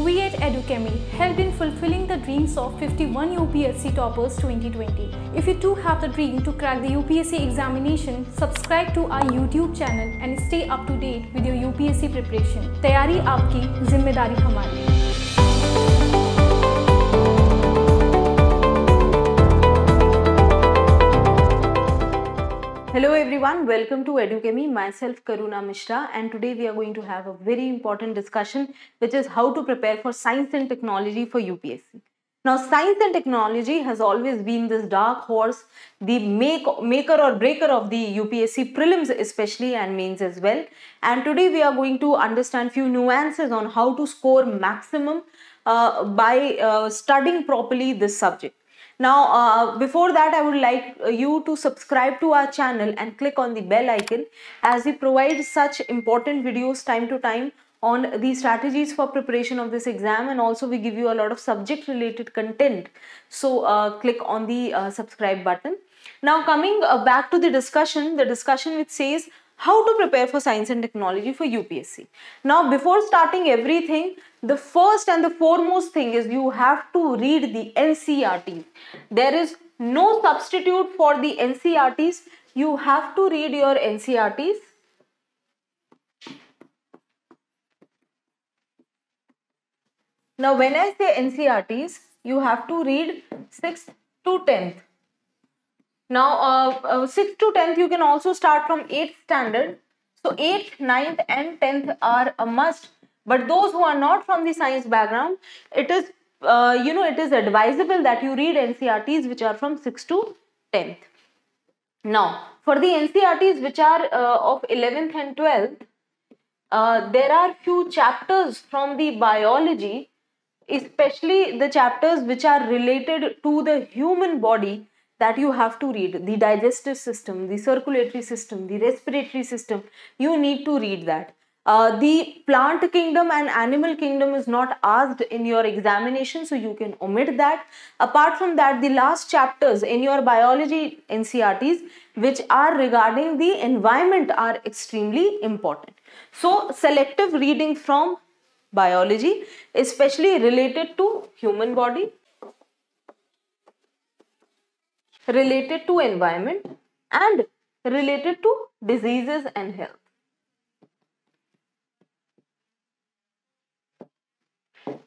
We at Educhemy helped in fulfilling the dreams of 51 UPSC toppers 2020. If you too have the dream to crack the UPSC examination, subscribe to our YouTube channel and stay up to date with your UPSC preparation. तैयारी आपकी, जिम्मेदारी हमारी. Hello everyone, welcome to Educhemy. Myself Karuna Mishra, and today we are going to have a very important discussion, which is how to prepare for science and technology for UPSC. Now, science and technology has always been this dark horse, the maker or breaker of the UPSC prelims especially and mains as well. And today we are going to understand few nuances on how to score maximum by studying properly this subject. Now, before that, I would like you to subscribe to our channel and click on the bell icon, as we provide such important videos time to time on the strategies for preparation of this exam, and also we give you a lot of subject related content. So click on the subscribe button. Now, coming back to the discussion which says how to prepare for science and technology for UPSC. Now, before starting everything, the first and the foremost thing is you have to read the NCERTs. There is no substitute for the NCERTs. You have to read your NCERTs. Now, when I say NCERTs, you have to read 6th to 10th. Now, 6th to 10th, you can also start from 8th standard. So, 8th, 9th and 10th are a must. But those who are not from the science background, it is, it is advisable that you read NCERTs which are from 6th to 10th. Now, for the NCERTs which are of 11th and 12th, there are few chapters from the biology, especially the chapters which are related to the human body, that you have to read. The digestive system, the circulatory system, the respiratory system, you need to read that. The plant kingdom and animal kingdom is not asked in your examination, so you can omit that. Apart from that, the last chapters in your biology NCERTs which are regarding the environment are extremely important. So, selective reading from biology, especially related to human body, related to environment and related to diseases and health.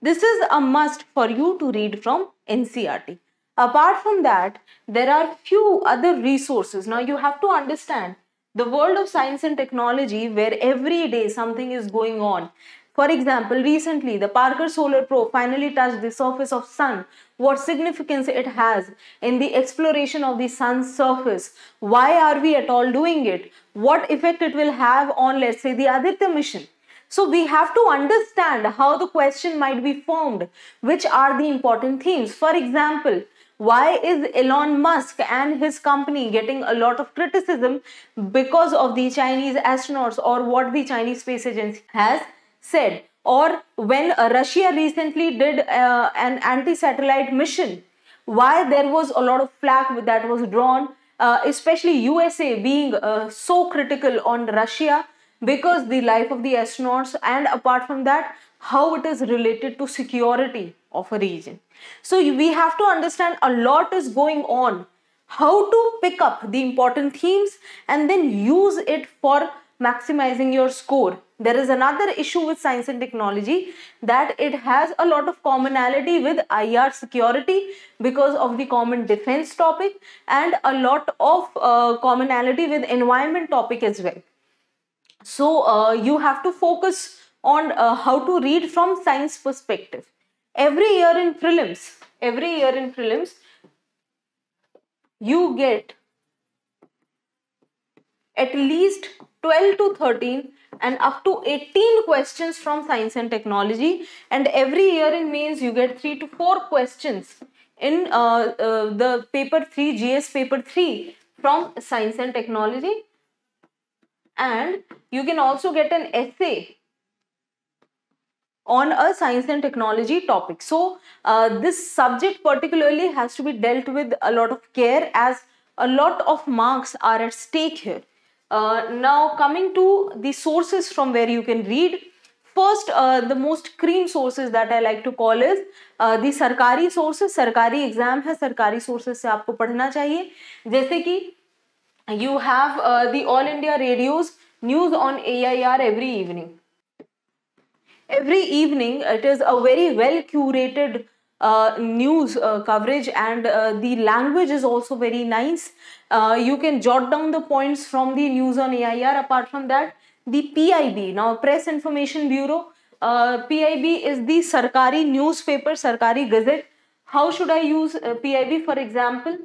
This is a must for you to read from NCERT. Apart from that, there are few other resources. Now, you have to understand the world of science and technology where every day something is going on. For example, recently the Parker Solar Probe finally touched the surface of Sun. What significance it has in the exploration of the Sun's surface? Why are we at all doing it? What effect it will have on, let's say, the Aditya mission? So we have to understand how the question might be formed, which are the important themes. For example, why is Elon Musk and his company getting a lot of criticism because of the Chinese astronauts or what the Chinese Space Agency has said? Or when Russia recently did an anti-satellite mission, why there was a lot of flack that was drawn, especially USA being so critical on Russia because the life of the astronauts, and apart from that, how it is related to security of a region. So we have to understand a lot is going on, how to pick up the important themes and then use it for maximizing your score. There is another issue with science and technology, that it has a lot of commonality with IR security because of the common defense topic, and a lot of commonality with environment topic as well. So you have to focus on how to read from science perspective. Every year in prelims, you get at least 12 to 13 and up to 18 questions from science and technology, and every year in mains you get 3 to 4 questions in the paper 3, GS paper 3 from science and technology, and you can also get an essay on a science and technology topic. So this subject particularly has to be dealt with a lot of care, as a lot of marks are at stake here. Now, coming to the sources from where you can read, first, the most cream sources that I like to call is the सरकारी sources. सरकारी exam है, सरकारी sources से आपको पढ़ना चाहिए. जैसे कि you have the All India Radio's news on AIR every evening. Every evening, it is a very well curated news coverage, and the language is also very nice. You can jot down the points from the news on AIR. Apart from that, the PIB, now Press Information Bureau, PIB is the Sarkari newspaper, Sarkari Gazette. How should I use PIB? For example,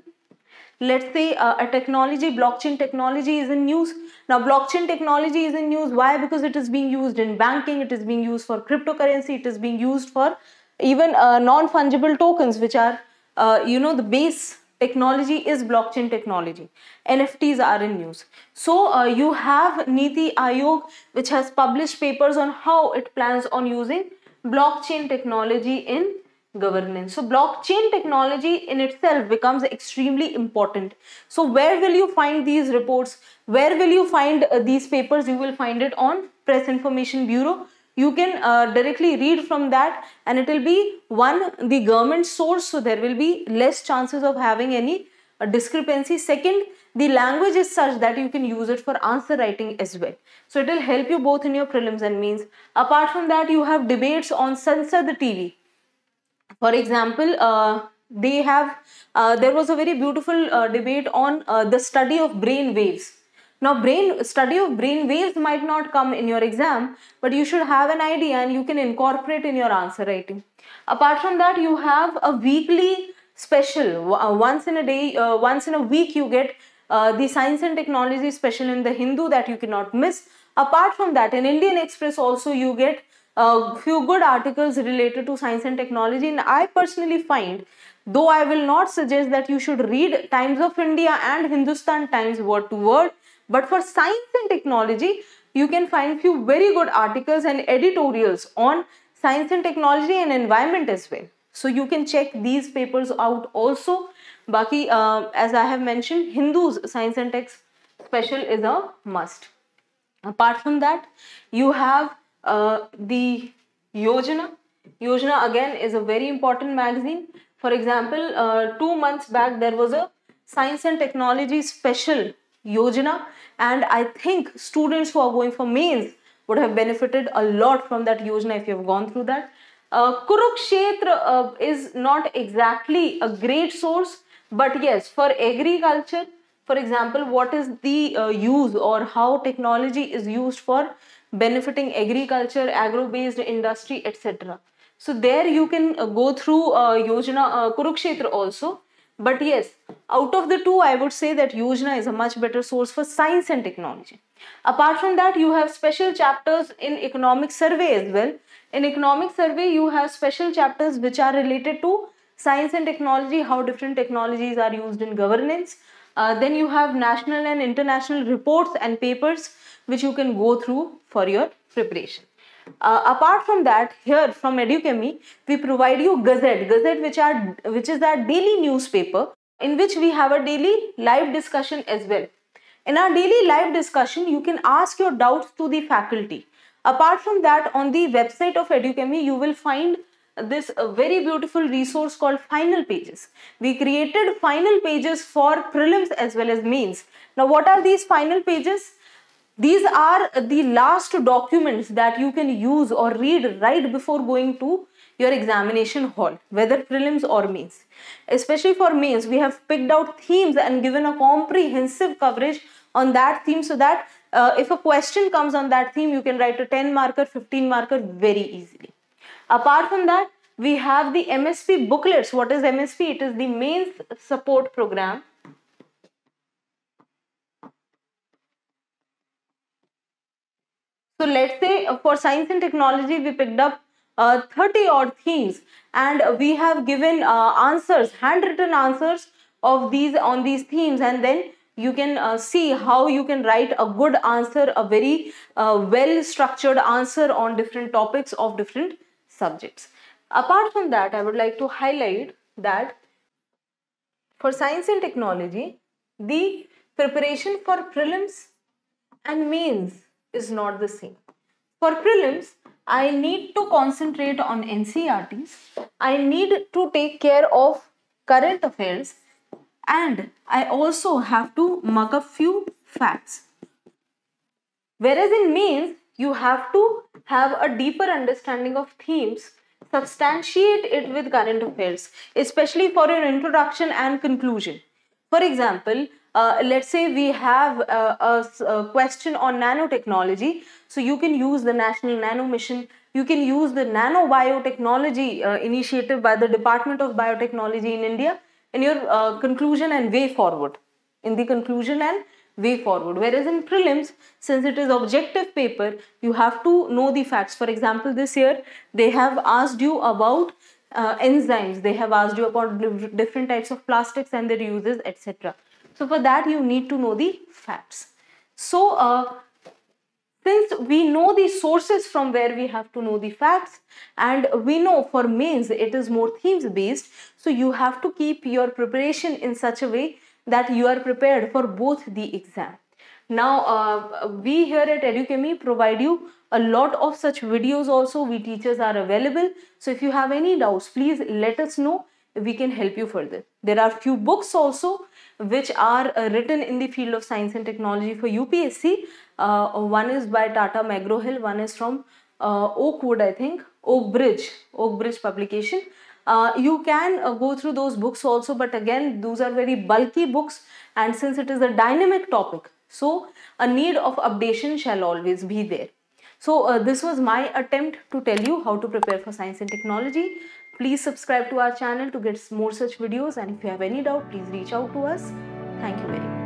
let's say a technology, blockchain technology is in news. Now blockchain technology is in news. Why? Because it is being used in banking, it is being used for cryptocurrency, it is being used for even non-fungible tokens, which are the base technology is blockchain technology. NFTs are in news. So you have Niti Aayog, which has published papers on how it plans on using blockchain technology in governance. So blockchain technology in itself becomes extremely important. So where will you find these reports? Where will you find these papers? You will find it on Press Information Bureau. You can directly read from that, and it will be the government source, so there will be less chances of having any discrepancy. Second, the language is such that you can use it for answer writing as well. So it will help you both in your prelims and mains. Apart from that, you have debates on Sansad TV. For example, there was a very beautiful debate on the study of brain waves. Now, study of brain waves might not come in your exam, but you should have an idea and you can incorporate in your answer writing. Apart from that, you have a weekly special. Once in a week, you get the science and technology special in the Hindu that you cannot miss. Apart from that, in Indian Express also you get a few good articles related to science and technology, and I personally find, though I will not suggest that you should read Times of India and Hindustan Times word to word, but for science and technology, you can find few very good articles and editorials on science and technology and environment as well. So you can check these papers out also. Baki, as I have mentioned, Hindu's science and tech special is a must. Apart from that, you have the Yojana. Yojana again is a very important magazine. For example, 2 months back there was a science and technology special Yojana, and I think students who are going for mains would have benefited a lot from that Yojana if you have gone through that. Kurukshetra is not exactly a great source, but yes, for agriculture, for example, what is the use or how technology is used for benefiting agriculture, agro-based industry, etc. So there you can go through Yojana, Kurukshetra also. But yes, out of the two, I would say that Yojana is a much better source for science and technology. Apart from that, you have special chapters in economic survey as well. In economic survey, you have special chapters which are related to science and technology, how different technologies are used in governance. Then you have national and international reports and papers which you can go through for your preparation. Apart from that, here from Educhemy, we provide you Gazette, which is our daily newspaper, in which we have a daily live discussion as well. In our daily live discussion, you can ask your doubts to the faculty. Apart from that, on the website of Educhemy, you will find this very beautiful resource called Final Pages. We created Final Pages for prelims as well as mains. Now, what are these Final Pages? These are the last documents that you can use or read right before going to your examination hall, whether prelims or mains. Especially for mains, we have picked out themes and given a comprehensive coverage on that theme, so that if a question comes on that theme, you can write a 10 marker, 15 marker very easily. Apart from that, we have the MSP booklets. What is MSP? It is the mains support program. So let's say for science and technology, we picked up 30 odd themes, and we have given answers, handwritten answers of on these themes, and then you can see how you can write a good answer, a very well structured answer on different topics of different subjects. Apart from that, I would like to highlight that for science and technology, the preparation for prelims and mains is not the same. For prelims, I need to concentrate on NCERTs. I need to take care of current affairs, and I also have to mug up few facts. Whereas in mains, you have to have a deeper understanding of themes, substantiate it with current affairs, especially for your introduction and conclusion. For example, let's say we have a question on nanotechnology. So you can use the National Nano Mission, you can use the Nano Biotechnology initiative by the Department of Biotechnology in India in your conclusion and way forward. In the conclusion and way forward. Whereas in prelims, since it is objective paper, you have to know the facts. For example, this year they have asked you about enzymes, they have asked you about different types of plastics and their uses, etc. So for that you need to know the facts. So since we know the sources from where we have to know the facts, and we know for mains it is more themes based, so you have to keep your preparation in such a way that you are prepared for both the exam. Now we here at Educhemy provide you a lot of such videos also. We teachers are available, so if you have any doubts, please let us know, we can help you further. There are few books also which are written in the field of science and technology for UPSC. One is by Tata McGraw-Hill, one is from Oakwood, I think, Oak Bridge publication. You can go through those books also, but again those are very bulky books, and since it is a dynamic topic, so a need of updation shall always be there. So this was my attempt to tell you how to prepare for science and technology. Please subscribe to our channel to get more such videos, and if you have any doubt, please reach out to us. Thank you very much.